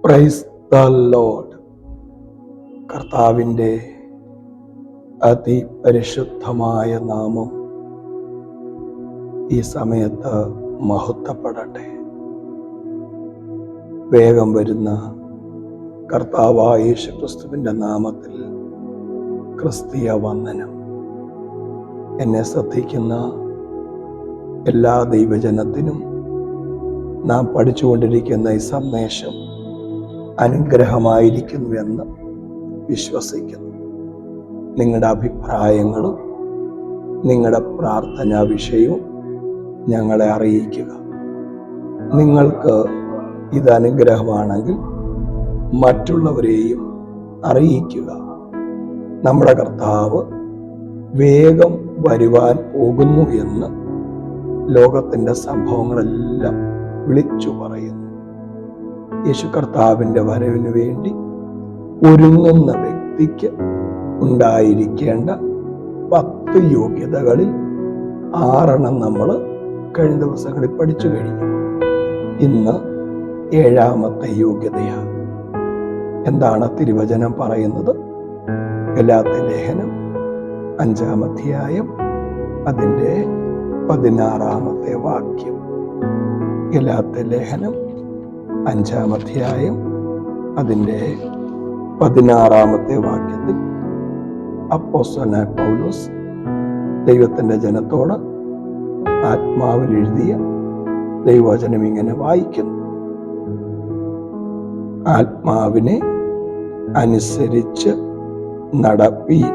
Praise the Lord. കർത്താവിൻ്റെ അതിപരിശുദ്ധമായ നാമം ഈ സമയത്ത് മഹത്വപ്പെടട്ടെ. വേഗം വരുന്ന കർത്താവായ യേശുക്രിസ്തുവിൻ്റെ നാമത്തിൽ ക്രിസ്തീയ വന്ദനം. എന്നെ ശ്രദ്ധിക്കുന്ന എല്ലാ ദൈവജനത്തിനും നാം പഠിച്ചുകൊണ്ടിരിക്കുന്ന ഈ സന്ദേശം അനുഗ്രഹമായിരിക്കുന്നുവെന്ന് വിശ്വസിക്കുന്നു. നിങ്ങളുടെ അഭിപ്രായങ്ങളും നിങ്ങളുടെ പ്രാർത്ഥനാ വിഷയവും ഞങ്ങളെ അറിയിക്കുക. നിങ്ങൾക്ക് ഇത് അനുഗ്രഹമാണെങ്കിൽ മറ്റുള്ളവരെയും അറിയിക്കുക. നമ്മുടെ കർത്താവ് വേഗം വരുവാൻ പോകുന്നു എന്ന് ലോകത്തിൻ്റെ സംഭവങ്ങളെല്ലാം വിളിച്ചു പറയുന്നു. യേശു കർത്താവിൻ്റെ വരവിന് വേണ്ടി ഒരുങ്ങുന്ന വ്യക്തിക്ക് ഉണ്ടായിരിക്കേണ്ട 10 യോഗ്യതകളിൽ 6 നമ്മൾ കഴിഞ്ഞ ദിവസങ്ങളിൽ പഠിച്ചു കഴിഞ്ഞു. ഇന്ന് 7ാമത്തെ യോഗ്യതയാണ്. എന്താണ് തിരുവചനം പറയുന്നത്? ഗലാത്യ ലേഖനം 5-ാം അധ്യായം അതിൻ്റെ 16-ാമത്തെ വാക്യം. ഗലാത്യ ലേഖനം 5-ാം അധ്യായം അതിൻ്റെ 16-ാമത്തെ വാക്യത്തിൽ അപ്പോസ്തലനായ പൗലോസ് ദൈവത്തിൻ്റെ ജനത്തോട് ആത്മാവിൽ എഴുതിയ ദൈവവചനം ഇങ്ങനെ വായിക്കുന്നു: ആത്മാവിനെ അനുസരിച്ച് നടപ്പീൻ,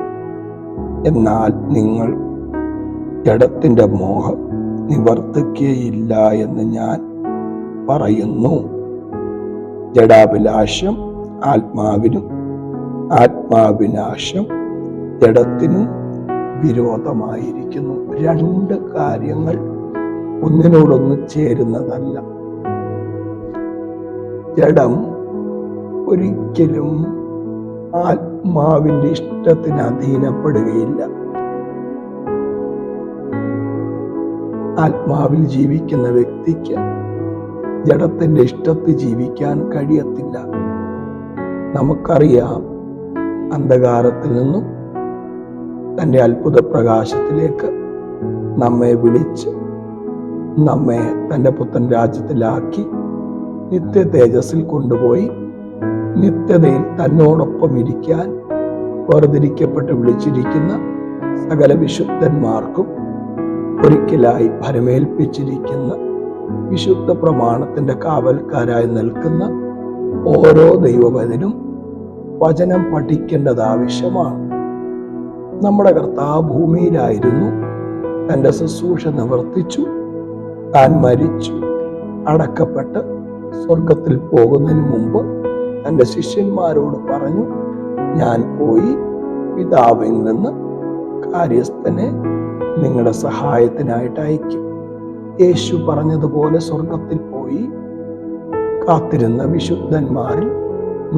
എന്നാൽ നിങ്ങൾ ജഡത്തിൻ്റെ മോഹം നിവർത്തിക്കുകയില്ല എന്ന് ഞാൻ പറയുന്നു. ജഡാഭിലാഷം ആത്മാവിനും ആത്മാഭിലാഷം ജഡത്തിനും വിരോധമായിരിക്കുന്നു. 2 കാര്യങ്ങൾ ഒന്നിനോടൊന്ന് ചേരുന്നതല്ല. ജഡം ഒരിക്കലും ആത്മാവിൻ്റെ ഇഷ്ടത്തിന് അധീനപ്പെടുകയില്ല. ആത്മാവിൽ ജീവിക്കുന്ന വ്യക്തിക്ക് ജഡത്തിൻ്റെ ഇഷ്ടത്തിൽ ജീവിക്കാൻ കഴിയത്തില്ല. നമുക്കറിയാം, അന്ധകാരത്തിൽ നിന്നും തൻ്റെ അത്ഭുത പ്രകാശത്തിലേക്ക് നമ്മെ വിളിച്ച് നമ്മെ തൻ്റെ പുത്രൻ രാജ്യത്തിലാക്കി നിത്യ തേജസ്സിൽ കൊണ്ടുപോയി നിത്യതയിൽ തന്നോടൊപ്പം ഇരിക്കാൻ വേർതിരിക്കപ്പെട്ട് വിളിച്ചിരിക്കുന്ന സകല വിശുദ്ധന്മാർക്കും ഒരിക്കലായി ഭരമേൽപ്പിച്ചിരിക്കുന്ന വിശുദ്ധ പ്രമാണത്തിന്റെ കാവൽക്കാരായി നിൽക്കുന്ന ഓരോ ദൈവവചനും വചനം പഠിക്കേണ്ടത് ആവശ്യമാണ്. നമ്മുടെ കർത്താവ് ഭൂമിയിലായിരുന്നു, തൻ്റെ ശുശ്രൂഷ നിവർത്തിച്ചു, താൻ മരിച്ചു, അടക്കപ്പെട്ട് സ്വർഗത്തിൽ പോകുന്നതിന് മുമ്പ് തൻ്റെ ശിഷ്യന്മാരോട് പറഞ്ഞു, ഞാൻ പോയി പിതാവിൽ നിന്ന് കാര്യസ്ഥനെ നിങ്ങളുടെ സഹായത്തിനായിട്ട് അയക്കും. യേശു പറഞ്ഞതുപോലെ സ്വർഗത്തിൽ പോയി കാത്തിരുന്ന വിശുദ്ധന്മാരിൽ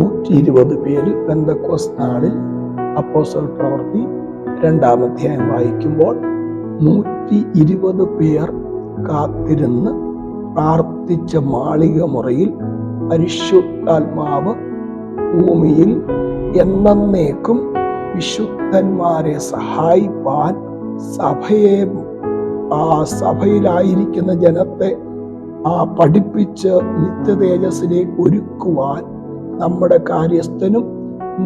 120 പേരിൽ പെന്തക്കോസ്ത് നാളിൽ അപ്പോസ്തല പ്രവൃത്തി 2-ാം അധ്യായം വായിക്കുമ്പോൾ 120 പേർ കാത്തിരുന്ന് പ്രാർത്ഥിച്ച മാളിക മുറിയിൽ പരിശുദ്ധാത്മാവ് ഭൂമിയിൽ എന്നേക്കും വിശുദ്ധന്മാരെ സഹായിപ്പാൻ സഭയിലായിരിക്കുന്ന ജനത്തെ പഠിപ്പിച്ച് നിത്യതേജസ്സിലേക്ക് ഒരുക്കുവാൻ നമ്മുടെ കാര്യസ്ഥനും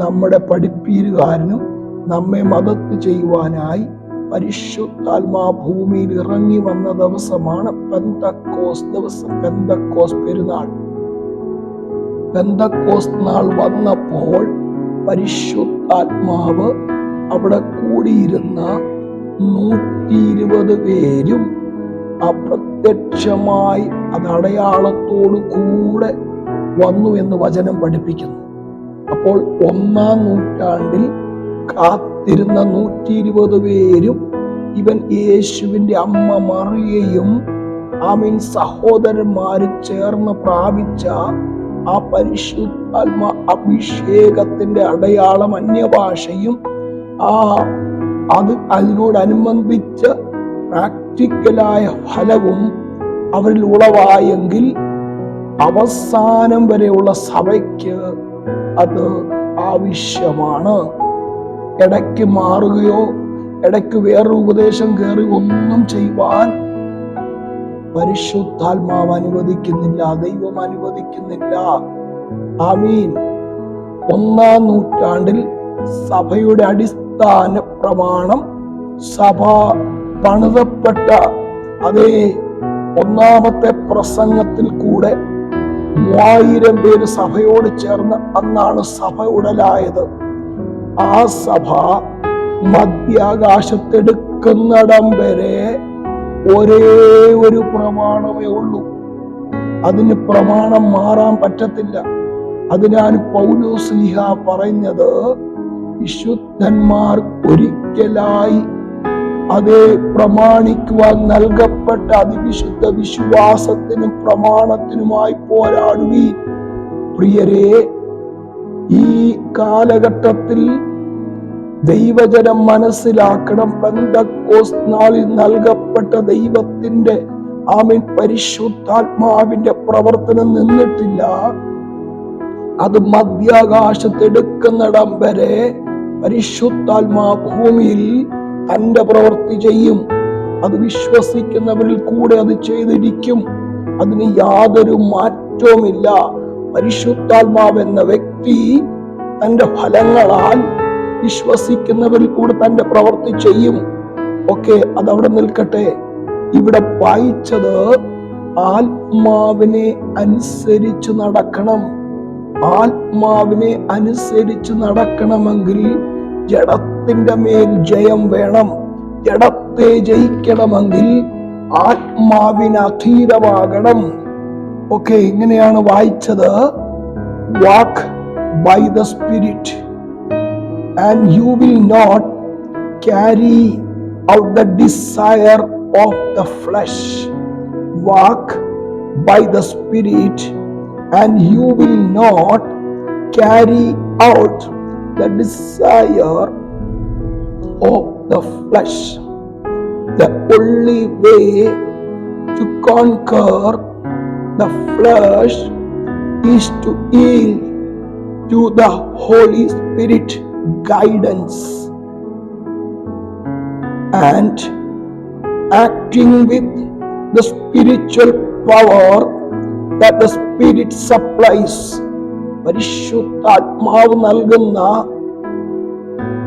നമ്മുടെ പഠിപ്പീരുകാരനും നമ്മെ മദത്ത് ചെയ്യുവാനായി പരിശുദ്ധാത്മാ ഭൂമിയിൽ ഇറങ്ങി വന്ന ദിവസമാണ് പെന്തക്കോസ്ത് ദിവസം, പെന്തക്കോസ്ത് പെരുന്നാൾ. പെന്തക്കോസ്ത് നാൾ വന്നപ്പോൾ പരിശുദ്ധാത്മാവ് അവിടെ കൂടിയിരുന്ന 120 പേരും അപ്രത്യക്ഷമായി അത് അടയാളത്തോടു കൂടെ വന്നു എന്ന് വചനം പഠിപ്പിക്കുന്നു. അപ്പോൾ 1-ാം നൂറ്റാണ്ടിൽ കാത്തിരുന്ന 120 പേരും ഇവൻ യേശുവിൻ്റെ അമ്മ മറിയയും സഹോദരന്മാരും ചേർന്ന് പ്രാപിച്ച ആ പരിശുദ്ധാത്മാ അഭിഷേകത്തിന്റെ അടയാളം അന്യഭാഷയും അതിനോടനുബന്ധിച്ച് പ്രാക്ടിക്കലായ ഫലവും അവരിൽ ഉളവായെങ്കിൽ അവസാനം വരെയുള്ള സഭയ്ക്ക് അത് ആവശ്യമാണ്. ഇടയ്ക്ക് മാറുകയോ ഇടയ്ക്ക് വേറൊരു ഉപദേശം കയറി ഒന്നും ചെയ്യുവാൻ പരിശുദ്ധാത്മാവ് അനുവദിക്കുന്നില്ല, ദൈവം അനുവദിക്കുന്നില്ല. ആമീൻ. 1-ാം നൂറ്റാണ്ടിൽ സഭയുടെ അടിസ്ഥാന പ്രമാണം, സഭ പണിതപ്പെട്ട അതേ ഒന്നാമത്തെ പ്രസംഗത്തിൽ കൂടെ 3000 പേര് സഭയോട് ചേർന്ന് അന്നാണ് സഭ ഉടലായത്. ആ സഭ മധ്യാകാശത്തെടുക്കുന്നിടം വരെ ഒരേ ഒരു പ്രമാണമേ ഉള്ളൂ. അതിന് പ്രമാണം മാറാൻ പറ്റത്തില്ല. അതിനാണ് പൗലോസ്ലീഹ പറഞ്ഞത്, വിശുദ്ധന്മാർ ഒരിക്കലായി അതേ പ്രമാണിക്കുവാൻ നൽകപ്പെട്ട അതിവിശുദ്ധ വിശ്വാസത്തിനും പ്രമാണത്തിനുമായി പോരാടുവീൻ. പ്രിയരെ, ഈ കാലഘട്ടത്തിൽ ദൈവജനം മനസ്സിലാക്കണം, പെന്തക്കോസ്ത് നാളിൽ നൽകപ്പെട്ട ദൈവത്തിന്റെ ആമേൻ പരിശുദ്ധാത്മാവിന്റെ പ്രവർത്തനം നിന്നിട്ടില്ല. അത് മധ്യാകാശത്തെടുക്കുന്നിടം വരെ പരിശുദ്ധാത്മാ ഭൂമിയിൽ തന്റെ പ്രവൃത്തി ചെയ്യും. അത് വിശ്വസിക്കുന്നവരിൽ കൂടെ അത് ചെയ്തിരിക്കും. അതിന് യാതൊരു മാറ്റവുമില്ല. പരിശുദ്ധാത്മാവ് എന്ന വ്യക്തി തന്റെ ഫലങ്ങളാൽ വിശ്വസിക്കുന്നവരിൽ കൂടെ തന്റെ പ്രവൃത്തി ചെയ്യും. ഓക്കെ, അതവിടെ നിൽക്കട്ടെ. ഇവിടെ വായിച്ചത് ആത്മാവിനെ അനുസരിച്ച് നടക്കണം. ആത്മാവിനെ അനുസരിച്ച് നടക്കണമെങ്കിൽ ജഡത്തിന്റെ മേൽ ജയം വേണം. ജഡത്തെ ജയിക്കണമെങ്കിൽ ആത്മാവിന് അധീനമാകണം. ഓക്കെ, ഇങ്ങനെയാണ് വായിച്ചത്. Walk by the spirit and you will not carry out the desire of the flesh. Walk by the Spirit and you will not carry out the desire of the flesh. The only way to conquer the flesh is to yield to the Holy Spirit guidance and acting with the spiritual power that the Spirit supplies. പരിശുദ്ധാത്മാവ് നൽകുന്ന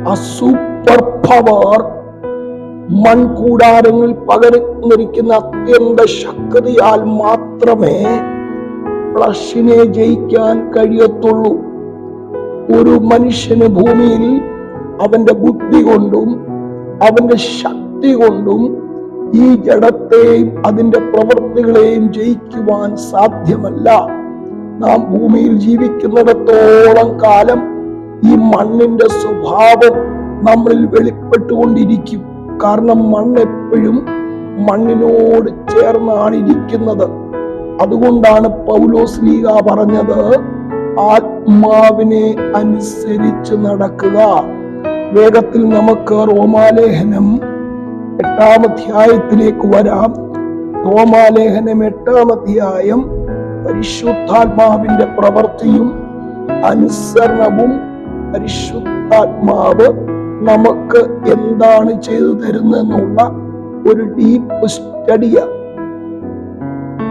ആ super power മൺകൂടാരങ്ങളിൽ പകർന്നിരിക്കുന്ന അത്യന്ത ശക്തിയാൽ മാത്രമേ ഫ്ലഷിനെ ജയിക്കാൻ കഴിയത്തുള്ളൂ. ഒരു മനുഷ്യന് ഭൂമിയിൽ അവന്റെ ബുദ്ധി കൊണ്ടും അവന്റെ ശക്തി കൊണ്ടും ഈ ജഡത്തെയും അതിന്റെ പ്രവൃത്തികളെയും ജയിക്കുവാൻ സാധ്യമല്ല. നാം ഭൂമിയിൽ ജീവിക്കുന്നിടത്തോളം കാലം ഈ മണ്ണിന്റെ സ്വഭാവം നമ്മളിൽ വെളിപ്പെട്ടുകൊണ്ടിരിക്കും. കാരണം മണ്ണ് എപ്പോഴും മണ്ണിനോട് ചേർന്നാണ് ഇരിക്കുന്നത്. അതുകൊണ്ടാണ് പൗലോസ്ലീഹ പറഞ്ഞത്, ആത്മാവിനെ അനുസരിച്ച് നടക്കുക. വേഗത്തിൽ നമുക്ക് റോമാലേഖനം 8-ാം അധ്യായത്തിലേക്ക് വരാം. റോമാലേഖനം 8-ാം അധ്യായം പരിശുദ്ധാത്മാവിന്റെ പ്രവൃത്തിയും അനുസരണവും പരിശുദ്ധാത്മാവ് നമുക്ക് എന്താണ് ചെയ്തു തരുന്നെന്നുള്ള ഒരു ഡീപ്പ് സ്റ്റഡിയാണ്.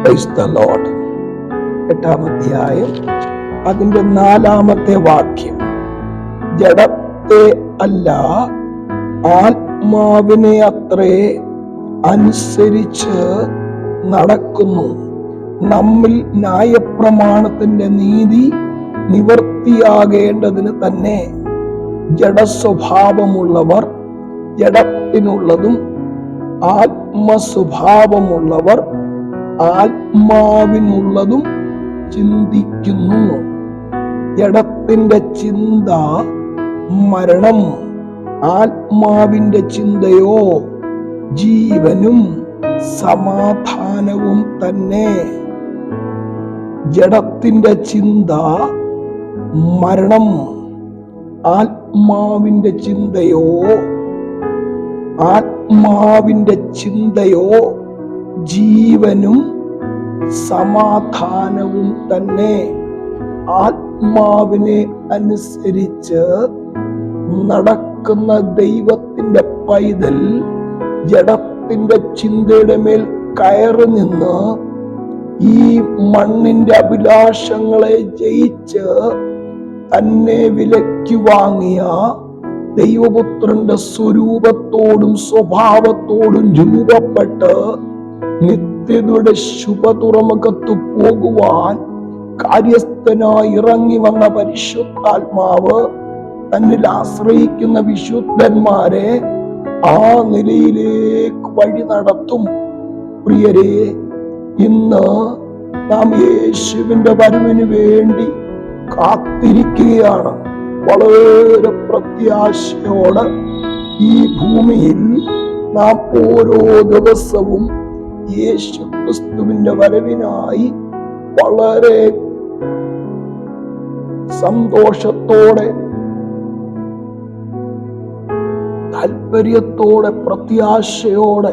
Praise the lord. 8-ാം അധ്യായം അതിന്റെ 4-ാമത്തെ വാക്യം, ജഡത്തെ അല്ല ആത്മാവിനെ അത്രേ അനുസരിച്ച് നടക്കുന്നു. നമ്മിൽ ന്യായപ്രമാണത്തിന്റെ നീതി നിവർത്തിയാകേണ്ടതിന് തന്നെ ജഡസ്വഭാവമുള്ളവർ ജഡത്തിനുള്ളതും ആത്മസ്വഭാവമുള്ളവർ ആത്മാവിനുള്ളതും ചിന്തിക്കുന്നു. ജഡത്തിന്റെ ചിന്ത മരണം, ആത്മാവിന്റെ ചിന്തയോ ജീവനും സമാധാനവും തന്നെ. ജഡത്തിന്റെ ചിന്ത മരണം, ആത്മാവിന്റെ ചിന്തയോ ജീവനും സമാധാനവും തന്നെ. ആത്മാവിനെ അനുസരിച്ച് നടക്കുന്ന ദൈവത്തിന്റെ പൈതൽ ജഡത്തിന്റെ ചിന്തയുടെ മേൽ കയറി നിന്ന് ഈ മണ്ണിന്റെ അഭിലാഷങ്ങളെ ജയിച്ച് തന്നെ വിലയ്ക്ക് വാങ്ങിയ ദൈവപുത്രന്റെ സ്വരൂപത്തോടും സ്വഭാവത്തോടും രൂപപ്പെട്ട് നിത്യതയുടെ ശുഭതുറമുഖത്ത് പോകുവാൻ കാര്യസ്ഥനായി ഇറങ്ങി വന്ന പരിശുദ്ധാത്മാവ് തന്നിൽ ആശ്രയിക്കുന്ന വിശുദ്ധന്മാരെ ആ നിലയിലേക്ക് വഴി നടത്തും. പ്രിയരെ, ഇന്ന് നാം യേശുവിന്റെ വരവിന് വേണ്ടി കാത്തിരിക്കുകയാണ്. വളരെ പ്രത്യാശയോടെ ഈ ഭൂമിയിൽ നാം ഓരോ ദിവസവും യേശു ക്രിസ്തുവിന്റെ വരവിനായി വളരെ സന്തോഷത്തോടെ, താല്പര്യത്തോടെ, പ്രത്യാശയോടെ,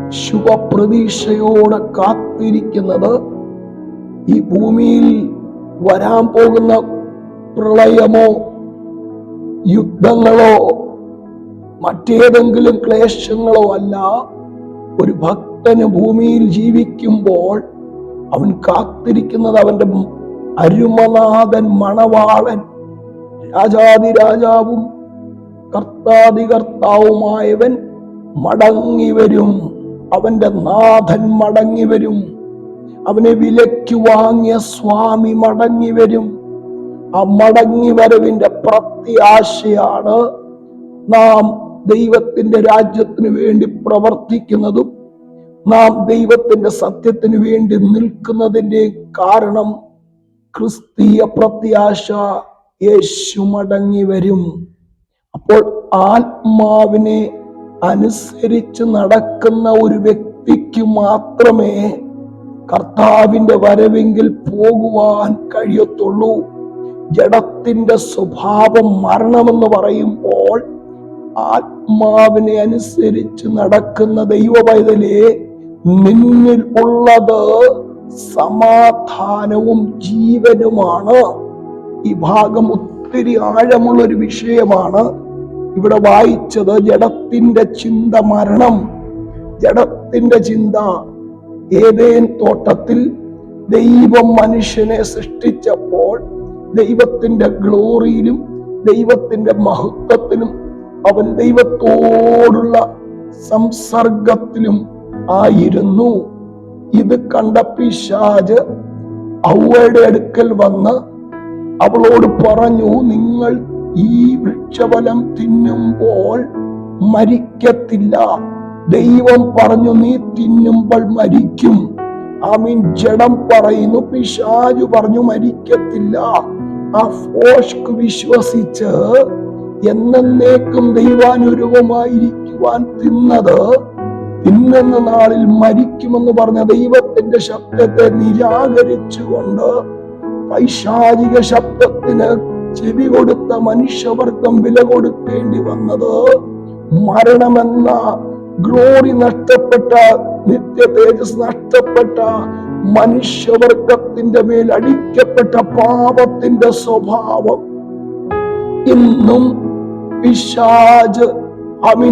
ശുഭപ്രതീക്ഷയോടെ കാത്തിരിക്കുന്നത് ഈ ഭൂമിയിൽ വരാൻ പോകുന്ന പ്രളയമോ യുദ്ധങ്ങളോ മറ്റേതെങ്കിലും ക്ലേശങ്ങളോ അല്ല. ഒരു ഭക്തന് ഭൂമിയിൽ ജീവിക്കുമ്പോൾ അവൻ കാത്തിരിക്കുന്നത് അവന്റെ അരുമനാഥൻ മണവാളൻ, രാജാതിരാജാവും കർത്താതികർത്താവുമായവൻ മടങ്ങി വരും. അവന്റെ നാഥൻ മടങ്ങി വരും. അവനെ വിലയ്ക്ക് വാങ്ങിയ സ്വാമി മടങ്ങി വരും. ആ മടങ്ങി വരവിന്റെ പ്രത്യാശയാണ് നാം ദൈവത്തിന്റെ രാജ്യത്തിന് വേണ്ടി പ്രവർത്തിക്കുന്നതും നാം ദൈവത്തിന്റെ സത്യത്തിന് വേണ്ടി നിൽക്കുന്നതിന്റെ കാരണം. ക്രിസ്തീയ പ്രത്യാശ, യേശു മടങ്ങി വരും. അപ്പോൾ ആത്മാവിനെ അനുസരിച്ച് നടക്കുന്ന ഒരു വ്യക്തിക്ക് മാത്രമേ കർത്താവിന്റെ വരവെങ്കിൽ പോകുവാൻ കഴിയത്തുള്ളൂ. ജഡത്തിന്റെ സ്വഭാവം മരണമെന്ന് പറയുമ്പോൾ ആത്മാവിനെ അനുസരിച്ച് നടക്കുന്ന ദൈവപൈതലേ, നിന്നിൽ ഉള്ളത് സമാധാനവും ജീവനുമാണ്. ഈ ഭാഗം ഒത്തിരി ആഴമുള്ള ഒരു വിഷയമാണ്. ഇവിടെ വായിച്ചത് ജഡത്തിന്റെ ചിന്ത മരണം. ജഡത്തിന്റെ ചിന്ത. ഏദേൻ തോട്ടത്തിൽ ദൈവം മനുഷ്യനെ സൃഷ്ടിച്ചപ്പോൾ ദൈവത്തിന്റെ ഗ്ലോറിയിലും ദൈവത്തിന്റെ മഹത്വത്തിലും അവൻ ദൈവത്തോടുള്ള സംസർഗത്തിലും ആയിരുന്നു. ഇത് കണ്ട പിശാച് ഹവ്വയുടെ അടുക്കൽ വന്ന് അവളോട് പറഞ്ഞു, നിങ്ങൾ ഈ വൃക്ഷഫലം തിന്നുമ്പോൾ മരിക്കത്തില്ല. ദൈവം പറഞ്ഞു നീ തിന്നുമ്പോൾ മരിക്കും. ആമീൻ. ജഡം പറയുന്നു, പിശാചു പറഞ്ഞു മരിക്കത്തില്ല. ആ ഫോഷ്ക്ക് വിശ്വസിച്ച് എന്നേക്കും ദൈവാനുരൂപമായിരിക്കുവാൻ തിന്നത് തിന്നുന്ന നാളിൽ മരിക്കുമെന്ന് പറഞ്ഞ ദൈവത്തിന്റെ ശബ്ദത്തെ നിരാകരിച്ചുകൊണ്ട് പൈശാചിക ശബ്ദത്തിന് ചെവി കൊടുത്ത മനുഷ്യവർഗം വില കൊടുക്കേണ്ടി വന്നത് മരണമെന്ന ഗ്ലോറി നഷ്ടപ്പെട്ട, നിത്യ തേജസ് നഷ്ടപ്പെട്ട മനുഷ്യവർഗത്തിന്റെ മേൽ അടിക്കപ്പെട്ട പാപത്തിന്റെ സ്വഭാവം ഇന്നും പിശാച്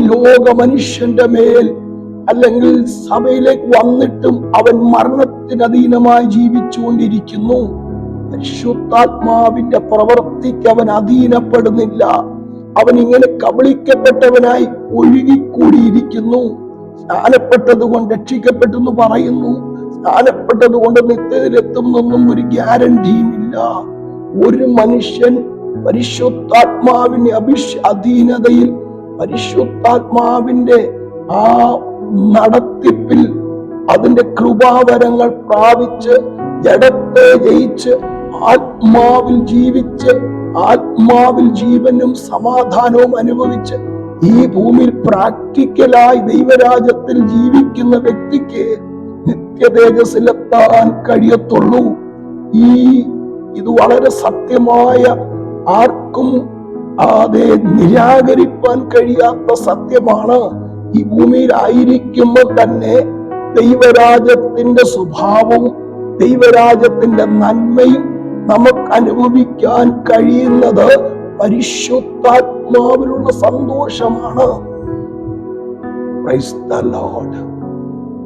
ലോക മനുഷ്യന്റെ മേൽ അല്ലെങ്കിൽ സഭയിലേക്ക് വന്നിട്ടും അവൻ മരണത്തിന് അധീനമായി ജീവിച്ചുകൊണ്ടിരിക്കുന്നു. പരിശുദ്ധാത്മാവിന്റെ പ്രവൃത്തിക്ക് അവൻ അധീനപ്പെടുന്നില്ല. അവൻ ഇങ്ങനെ കബളിക്കപ്പെട്ടവനായി ഒഴുകിക്കൂടിയിരിക്കുന്നു. സ്നാനപ്പെട്ടത് കൊണ്ട് രക്ഷിക്കപ്പെട്ടെന്ന് പറയുന്നു. സ്നാനപ്പെട്ടത് കൊണ്ട് നിത്യത്തിലെത്തുന്നൊന്നും ഒരു ഗ്യാരണ്ടിയും ഇല്ല. ഒരു മനുഷ്യൻ പരിശുദ്ധാത്മാവിന്റെ അധീനതയിൽ, പരിശുദ്ധാത്മാവിന്റെ ആ നടത്തിപ്പിൽ, അതിന്റെ കൃപാവരങ്ങൾ പ്രാപിച്ച് ജഡത്തെ ജയിച്ച് ആത്മാവിൽ ജീവിച്ച് ആത്മാവിൽ ജീവനും സമാധാനവും അനുഭവിച്ച് ഈ ഭൂമിയിൽ പ്രാക്ടിക്കലായി ദൈവരാജ്യത്തിൽ ജീവിക്കുന്ന വ്യക്തിക്ക് നിത്യ തേജസ്സിലെത്താൻ കഴിയത്തുള്ളൂ. ഇത് വളരെ സത്യമായ, ആർക്കും അതെ നിരാകരിപ്പാൻ കഴിയാത്ത സത്യമാണ്. ഈ ഭൂമിയിൽ ആയിരിക്കുമ്പോൾ തന്നെ ദൈവരാജ്യത്തിന്റെ സ്വഭാവവും ദൈവരാജ്യത്തിന്റെ നന്മയും നമുക്ക് അനുഭവിക്കാൻ കഴിയുന്നത് പരിശുദ്ധാത്മാവിലുള്ള സന്തോഷമാണ്. Praise the Lord.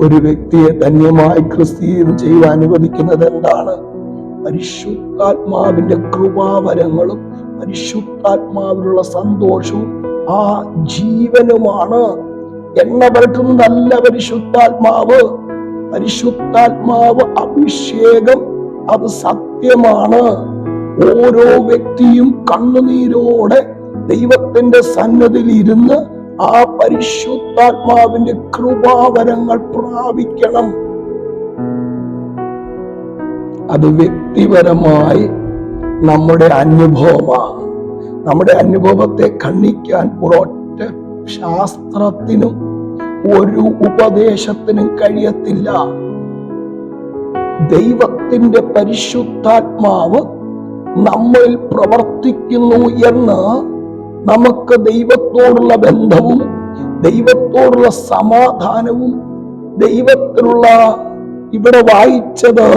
ഒരു വ്യക്തിയെ ധന്യമായി ക്രിസ്തീയം ചെയ്യാൻ അനുവദിക്കുന്നത് എന്താണ്? പരിശുദ്ധാത്മാവിന്റെ കൃപാവരങ്ങളും പരിശുദ്ധാത്മാവിലുള്ള സന്തോഷവും ആ ജീവനുമാണ്. എണ്ണ പരട്ടുന്നതല്ല പരിശുദ്ധാത്മാവ്. പരിശുദ്ധാത്മാവ് അഭിഷേകം, അത് സത്യമാണ്. ഓരോ വ്യക്തിയും കണ്ണുനീരോടെ ദൈവത്തിന്റെ സന്നിധിയിൽ ഇരുന്ന് ആ പരിശുദ്ധാത്മാവിന്റെ കൃപാവരങ്ങൾ പ്രാപിക്കണം. അത് വ്യക്തിപരമായി നമ്മുടെ അനുഭവമാണ്. നമ്മുടെ അനുഭവത്തെ ഖണ്ഡിക്കാൻ ഒരൊറ്റ ശാസ്ത്രത്തിനും ഒരു ഉപദേശത്തിനും കഴിയത്തില്ല. ദൈവത്തിന്റെ പരിശുദ്ധാത്മാവ് നമ്മിൽ പ്രവർത്തിക്കുന്നു എന്ന് നമുക്ക് ദൈവത്തോടുള്ള ബന്ധവും ദൈവത്തോടുള്ള സമാധാനവും ദൈവത്തിലുള്ള ഇവിടെ വായിച്ചത്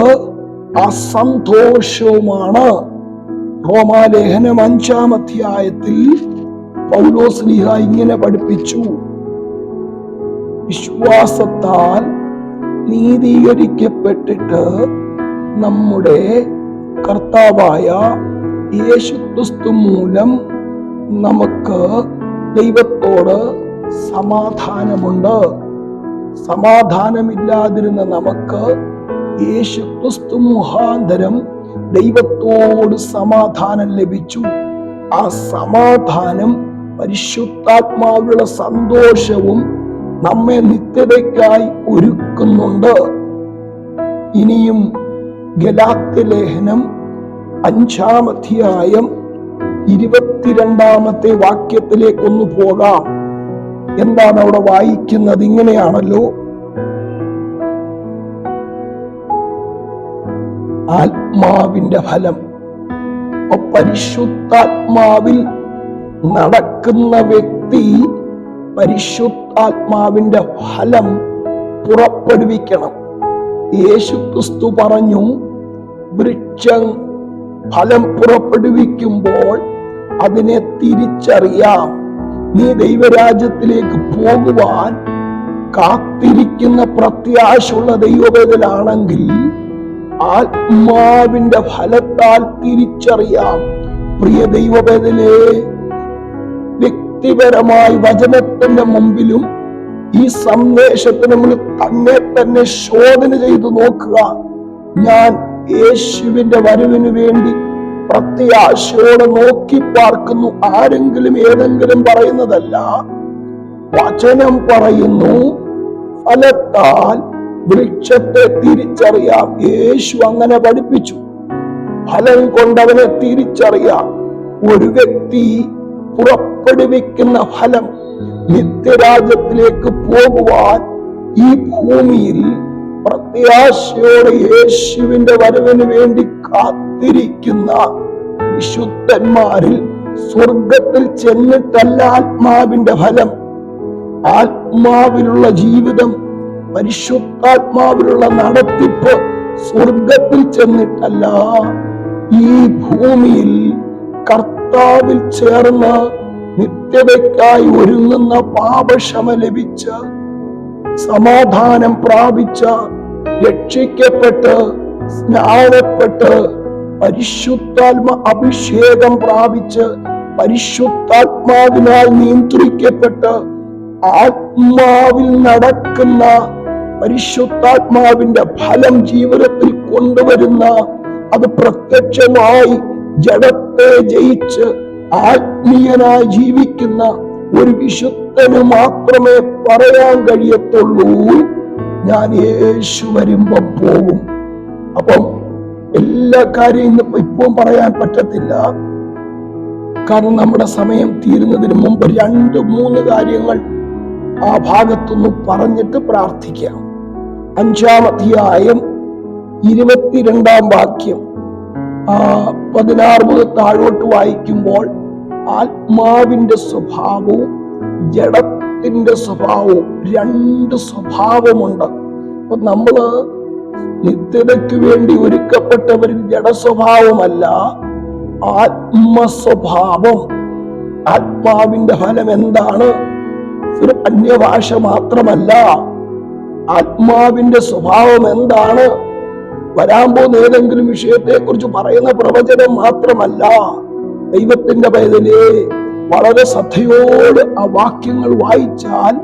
ആ സന്തോഷവുമാണ്. റോമാലേഖനം 5-ാം അധ്യായത്തിൽ പൗലോസ് ശ്ലീഹ ഇങ്ങനെ പഠിപ്പിച്ചു: വിശ്വാസത്താൽ നീതീകരിക്കപ്പെട്ടിട്ട് നമ്മുടെ കർത്താവായ യേശുക്രിസ്തു മൂലം നമുക്ക് ദൈവത്തോട് സമാധാനമുണ്ട്. സമാധാനമില്ലാതിരുന്ന നമുക്ക് യേശുക്രിസ്തു മുഖാന്തരം ദൈവത്തോട് സമാധാനം ലഭിച്ചു. ആ സമാധാനം പരിശുദ്ധാത്മാവിലുള്ള സന്തോഷവും നമ്മെ നിത്യതയ്ക്കായി ഒരുക്കുന്നുണ്ട്. ഇനിയും ഗലാത്യലേഖനം 5-ാം അധ്യായം 22-ാമത്തെ വാക്യത്തിലേക്കൊന്ന് പോകാം. എന്താണ് അവിടെ വായിക്കുന്നത്? ഇങ്ങനെയാണല്ലോ: ആത്മാവിന്റെ ഫലം. പരിശുദ്ധാത്മാവിൽ നടക്കുന്ന വ്യക്തി പരിശുദ്ധാത്മാവിന്റെ ഫലം പുറപ്പെടുവിക്കണം. യേശുക്രിസ്തു പറഞ്ഞു, വൃക്ഷം ഫലം പുറപ്പെടുവിക്കുമ്പോൾ അതിനെ തിരിച്ചറിയാം. നീ ദൈവരാജ്യത്തിലേക്ക് പോകുവാൻ കാത്തിരിക്കുന്ന പ്രത്യാശയുള്ള ദൈവവേദലാണെങ്കിൽ ആത്മാവിന്റെ ഫലത്താൽ തിരിച്ചറിയാം. പ്രിയ ദൈവവേദലേ, വ്യക്തിപരമായി വചനത്തിന്റെ മുമ്പിലും ഈ സന്ദേശത്തിന് മുന്നിൽ തന്നെ ശോധന ചെയ്തു നോക്കുക. ഞാൻ യേശുവിന്റെ വരവിന് വേണ്ടി പ്രത്യാശയോടെ നോക്കി പാർക്കുന്നു. ആരെങ്കിലും ഏതെങ്കിലും പറയുന്നതല്ല, വചനം പറയുന്നു ഫലത്താൽ വൃക്ഷത്തെ തിരിച്ചറിയാം. യേശു അങ്ങനെ പഠിപ്പിച്ചു. ഫലം കൊണ്ടവനെ തിരിച്ചറിയാം. ഒരു വ്യക്തി പുറപ്പെടുവിക്കുന്ന ഫലം നിത്യരാജ്യത്തിലേക്ക് പോകുവാൻ ഈ ഭൂമിയിൽ പ്രത്യാശയോടെ യേശുവിന്റെ വരവിന് വേണ്ടി കാത്തിരിക്കുന്ന വിശുദ്ധന്മാരിൽ സ്വർഗത്തിൽ ചെന്നിട്ടല്ല ആത്മാവിന്റെ ഫലം, ആത്മാവിലുള്ള ജീവിതം, പരിശുദ്ധാത്മാവിലുള്ള നടത്തിപ്പ് സ്വർഗത്തിൽ ചെന്നിട്ടല്ല, ഈ ഭൂമിയിൽ കർത്താവിൽ ചേർന്ന് നിത്യതയ്ക്കായി ഒരുങ്ങുന്ന പാപക്ഷമ ലഭിച്ച, സമാധാനം പ്രാപിച്ച, രക്ഷിക്കപ്പെട്ട് സ്നാനപ്പെട്ട് പരിശുദ്ധാത്മ അഭിഷേകം പ്രാപിച്ച് പരിശുദ്ധാത്മാവിനാൽ നിയന്ത്രിക്കപ്പെട്ട് ആത്മാവിൽ നടക്കുന്ന, പരിശുദ്ധാത്മാവിന്റെ ഫലം ജീവിതത്തിൽ കൊണ്ടുവരുന്ന, അത് പ്രത്യക്ഷമായി ജഡത്തെ ജയിച്ച് ആത്മീയനായി ജീവിക്കുന്ന ഒരു വിശുദ്ധന് മാത്രമേ പറയാൻ കഴിയത്തുള്ളൂ, ഞാൻ യേശു വരുമ്പോ പോകും. അപ്പം എല്ലാ കാര്യവും ഇപ്പം പറയാൻ പറ്റത്തില്ല. കാരണം നമ്മുടെ സമയം തീരുന്നതിന് മുമ്പ് 2-3 കാര്യങ്ങൾ ആ ഭാഗത്തൊന്ന് പറഞ്ഞിട്ട് പ്രാർത്ഥിക്കാം. 5-ാം അധ്യായം 22-ാം വാക്യം 16 മുതൽ താഴോട്ട് വായിക്കുമ്പോൾ ആത്മാവിന്റെ സ്വഭാവവും ജഡത്തിന്റെ സ്വഭാവവും 2 സ്വഭാവമുണ്ട്. അപ്പൊ നമ്മള് നിത്യതയ്ക്ക് വേണ്ടി ഒരുക്കപ്പെട്ടവരിൽ ജഡസ്വഭാവമല്ല, ആത്മസ്വഭാവം. ആത്മാവിന്റെ ഫലം എന്താണ്? ഒരു അന്യഭാഷ മാത്രമല്ല, ആത്മാവിന്റെ സ്വഭാവം എന്താണ്? വരാൻ പോകുന്ന ഏതെങ്കിലും വിഷയത്തെ കുറിച്ച് പറയുന്ന പ്രവചനം മാത്രമല്ല. ദൈവത്തിന്റെ പൈതലേ, വളരെ ശ്രദ്ധയോട് ആ വാക്യങ്ങൾ വായിച്ചാൽ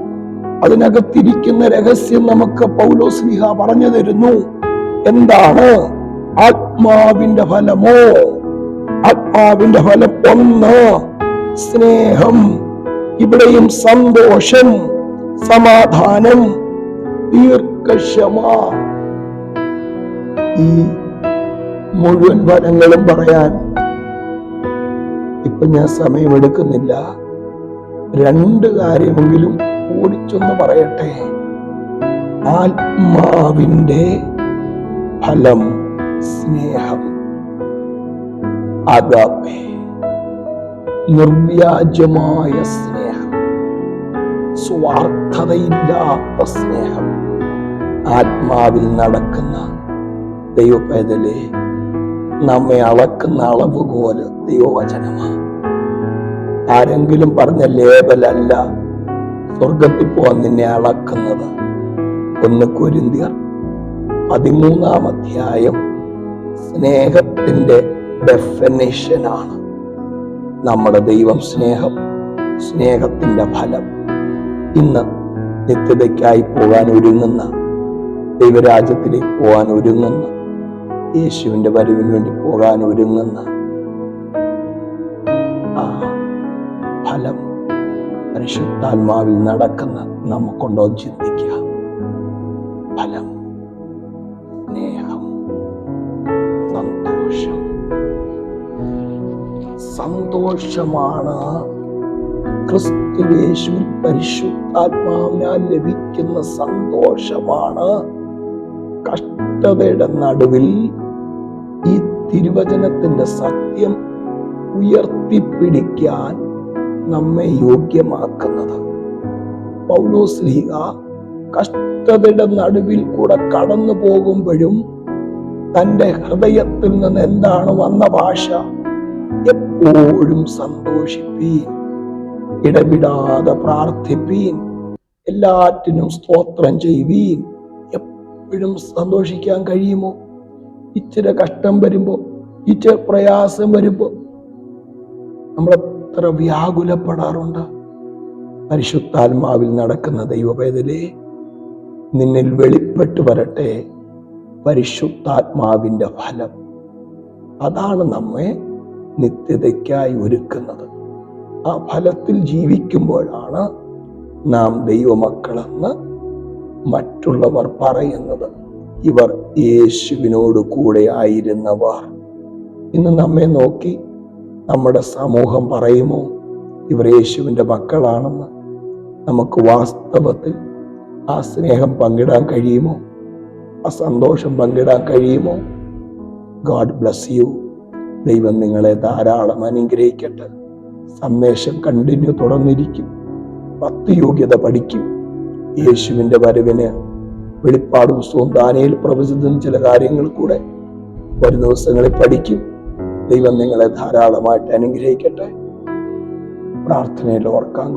അതിനകത്തിരിക്കുന്ന രഹസ്യം നമുക്ക് പൗലോസ്ലീഹ പറഞ്ഞു തരുന്നു. എന്താണ് ആത്മാവിന്റെ ഫലമോ? ആത്മാവിന്റെ ഫലം ഒന്ന്, സ്നേഹം. ഇവിടെയും സന്തോഷം, സമാധാനം, ദീർഘക്ഷമ. ഈ മുഴുവൻ ഫലങ്ങളും പറയാൻ ഇപ്പൊ ഞാൻ സമയമെടുക്കുന്നില്ല. രണ്ട് കാര്യമെങ്കിലും ഓടിച്ചൊന്ന് പറയട്ടെ. ആത്മാവിന്റെ ഫലം സ്നേഹം, അഗാപേ, നിർവ്യാജമായ സ്നേഹം, സ്വാർത്ഥതയില്ലാത്ത സ്നേഹം. ആത്മാവിൽ നടക്കുന്ന ദൈവപൈതലേ, നമ്മെ അളക്കുന്ന അളവുകോല് ദൈവവചനമാണ്. ആരെങ്കിലും പറഞ്ഞ ലേബലല്ല സ്വർഗത്തിൽ പോകാൻ നിന്നെ അളക്കുന്നത്. 1 കൊരിന്ത്യർ 13-ാം അധ്യായം സ്നേഹത്തിന്റെ ഡെഫിനിഷനാണ്. നമ്മുടെ ദൈവം സ്നേഹം, സ്നേഹത്തിന്റെ ഫലം. ഇന്ന് നിത്യതയ്ക്കായി പോകാൻ ഒരുങ്ങുന്ന, ദൈവരാജ്യത്തിലേക്ക് പോകാൻ ഒരുങ്ങുന്ന, യേശുവിന്റെ വരവിന് വേണ്ടി പോകാൻ ഒരുങ്ങുന്ന ആ ഫലം പരിശുദ്ധാത്മാവിൽ നടക്കുന്ന നമുക്കുണ്ടോ ചിന്തിക്കുക. ഫലം സ്നേഹം, സന്തോഷം. സന്തോഷമാണ് ക്രിസ്തുയേശുവിൽ പരിശുദ്ധാത്മാവിനാൽ ലഭിക്കുന്ന സന്തോഷമാണ് കഷ്ടതയുടെ നടുവിൽ ഈ തിരുവചനത്തിന്റെ സത്യം ഉയർത്തിപ്പിടിക്കാൻ നമ്മെ യോഗ്യമാക്കുന്നത്. പൗലോസ്ലീഹ കഷ്ടതയുടെ നടുവിൽ കൂടെ കടന്നു പോകുമ്പോഴും തന്റെ ഹൃദയത്തിൽ നിന്ന് എന്താണ് വന്ന ഭാഷ? എപ്പോഴും സന്തോഷിപ്പീൻ, ഇടവിടാതെ പ്രാർത്ഥിപ്പീൻ, എല്ലാറ്റിനും സ്തോത്രം ചെയ്യുവീൻ. എപ്പോഴും സന്തോഷിക്കാൻ കഴിയുമോ? ഇച്ചിരി കഷ്ടം വരുമ്പോ, ഇച്ചിരി പ്രയാസം വരുമ്പോ നമ്മളെത്ര വ്യാകുലപ്പെടാറുണ്ട്. പരിശുദ്ധാത്മാവിൽ നടക്കുന്ന ദൈവപൈതലേ, നിന്നിൽ വെളിപ്പെട്ടു വരട്ടെ പരിശുദ്ധാത്മാവിന്റെ ഫലം. അതാണ് നമ്മെ നിത്യതയ്ക്കായി ഒരുക്കുന്നത്. ആ ഫലത്തിൽ ജീവിക്കുമ്പോഴാണ് നാം ദൈവമക്കളെന്ന് മറ്റുള്ളവർ പറയുന്നത്. ഇവർ യേശുവിനോട് കൂടെ ആയിരുന്നവർ. ഇന്ന് നമ്മെ നോക്കി നമ്മുടെ സമൂഹം പറയുമോ ഇവർ യേശുവിൻ്റെ മക്കളാണെന്ന്? നമുക്ക് വാസ്തവത്തിൽ ആ സ്നേഹം പങ്കിടാൻ കഴിയുമോ? ആ സന്തോഷം പങ്കിടാൻ കഴിയുമോ? God bless you. ദൈവം നിങ്ങളെ ധാരാളം അനുഗ്രഹിക്കട്ടെ. സന്ദേശം കണ്ടിന്യൂ തുടർന്നിരിക്കും. 10 യോഗ്യത പഠിക്കും. യേശുവിൻ്റെ വരവിന് വെളിപ്പാട് പുസ്തകവും ദാനിയേൽ പ്രവചിക്കുന്ന ചില കാര്യങ്ങൾ കൂടെ വരും ദിവസങ്ങളിൽ പഠിക്കും. ദൈവം നിങ്ങളെ ധാരാളമായിട്ട് അനുഗ്രഹിക്കട്ടെ. പ്രാർത്ഥനയിൽ ഓർക്കാം.